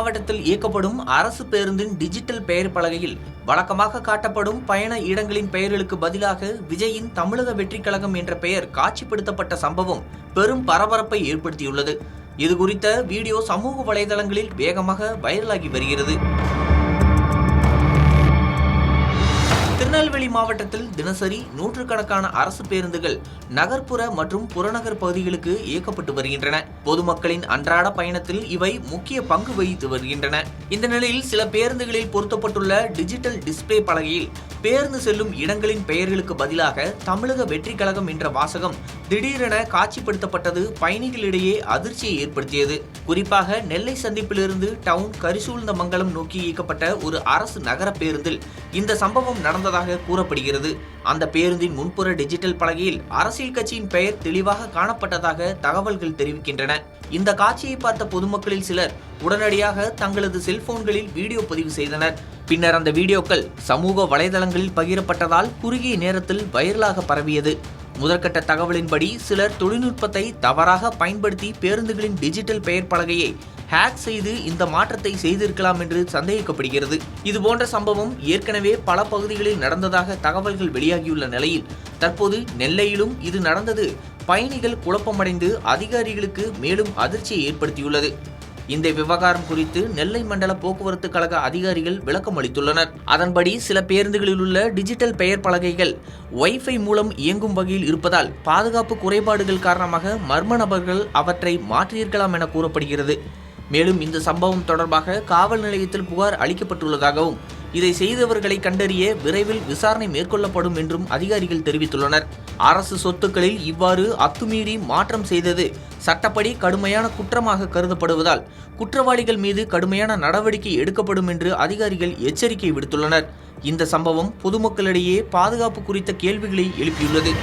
மாவட்டத்தில் இயக்கப்படும் அரசு பேருந்தின் டிஜிட்டல் பெயர் பலகையில் வழக்கமாக காட்டப்படும் பயண இடங்களின் பெயர்களுக்கு பதிலாக விஜயின் தமிழக வெற்றிக் கழகம் என்ற பெயர் காட்சிப்படுத்தப்பட்ட சம்பவம் பெரும் பரபரப்பை ஏற்படுத்தியுள்ளது. இதுகுறித்த வீடியோ சமூக வலைதளங்களில் வேகமாக வைரலாகி வருகிறது. திருநெல்வேலி மாவட்டத்தில் தினசரி நூற்றுக்கணக்கான அரசு பேருந்துகள் நகர்ப்புற மற்றும் புறநகர் பகுதிகளுக்கு இயக்கப்பட்டு வருகின்றன. பொதுமக்களின் அன்றாட பயணத்தில் இவை முக்கிய பங்கு வகித்து வருகின்றன. இந்த நிலையில் சில பேருந்துகளில் பொருத்தப்பட்டுள்ள டிஜிட்டல் டிஸ்பிளே பலகையில் பேருந்து செல்லும் இடங்களின் பெயர்களுக்கு பதிலாக தமிழக வெற்றிக் கழகம் என்ற வாசகம் திடீரென காட்சிப்படுத்தப்பட்டது பயணிகளிடையே அதிர்ச்சியை ஏற்படுத்தியது. குறிப்பாக நெல்லை சந்திப்பிலிருந்து டவுன் கரிசூழ்ந்தமங்கலம் நோக்கி இயக்கப்பட்ட ஒரு அரசு நகர பேருந்தில் இந்த சம்பவம் நடந்ததாக கூறப்படுகிறது. அந்த பேருந்தின் முன்புற டிஜிட்டல் பலகையில் அரசியல் கட்சியின் பெயர் தெளிவாக காணப்பட்டதாக தகவல்கள் தெரிவிக்கின்றன. இந்த காட்சியை பார்த்த பொதுமக்களில் சிலர் உடனடியாக தங்களது செல்போன்களில் வீடியோ பதிவு செய்தனர். பின்னர் அந்த வீடியோக்கள் சமூக வலைதளங்களில் பகிரப்பட்டதால் குறுகிய நேரத்தில் வைரலாக பரவியது. முதற்கட்ட தகவலின்படி சிலர் தொழில்நுட்பத்தை தவறாக பயன்படுத்தி பேருந்துகளின் டிஜிட்டல் பெயர் பலகையை ஹேக் செய்து இந்த மாற்றத்தை செய்திருக்கலாம் என்று சந்தேகிக்கப்படுகிறது. இதுபோன்ற சம்பவம் ஏற்கனவே பல பகுதிகளில் நடந்ததாக தகவல்கள் வெளியாகியுள்ள நிலையில் தற்போது நெல்லையிலும் இது நடந்தது பயணிகள் குழப்பமடைந்து அதிகாரிகளுக்கு மேலும் அதிர்ச்சியை ஏற்படுத்தியுள்ளது. இந்த விவகாரம் குறித்து நெல்லை மண்டல போக்குவரத்து கழக அதிகாரிகள் விளக்கம் அளித்துள்ளனர். அதன்படி சில பேருந்துகளில் உள்ள டிஜிட்டல் பெயர் பலகைகள் வைஃபை மூலம் இயங்கும் வகையில் இருப்பதால் பாதுகாப்பு குறைபாடுகள் காரணமாக மர்ம நபர்கள் அவற்றை மாற்றியிருக்கலாம் என கூறப்படுகிறது. மேலும் இந்த சம்பவம் தொடர்பாக காவல் நிலையத்தில் புகார் அளிக்கப்பட்டுள்ளதாகவும் இதை செய்தவர்களை கண்டறிய விரைவில் விசாரணை மேற்கொள்ளப்படும் என்றும் அதிகாரிகள் தெரிவித்துள்ளனர். அரசு சொத்துக்களில் இவ்வாறு அத்துமீறி மாற்றம் செய்தது சட்டப்படி கடுமையான குற்றமாக கருதப்படுவதால் குற்றவாளிகள் மீது கடுமையான நடவடிக்கை எடுக்கப்படும் என்று அதிகாரிகள் எச்சரிக்கை விடுத்துள்ளனர். இந்த சம்பவம் பொதுமக்களிடையே பாதுகாப்பு குறித்த கேள்விகளை எழுப்பியுள்ளது.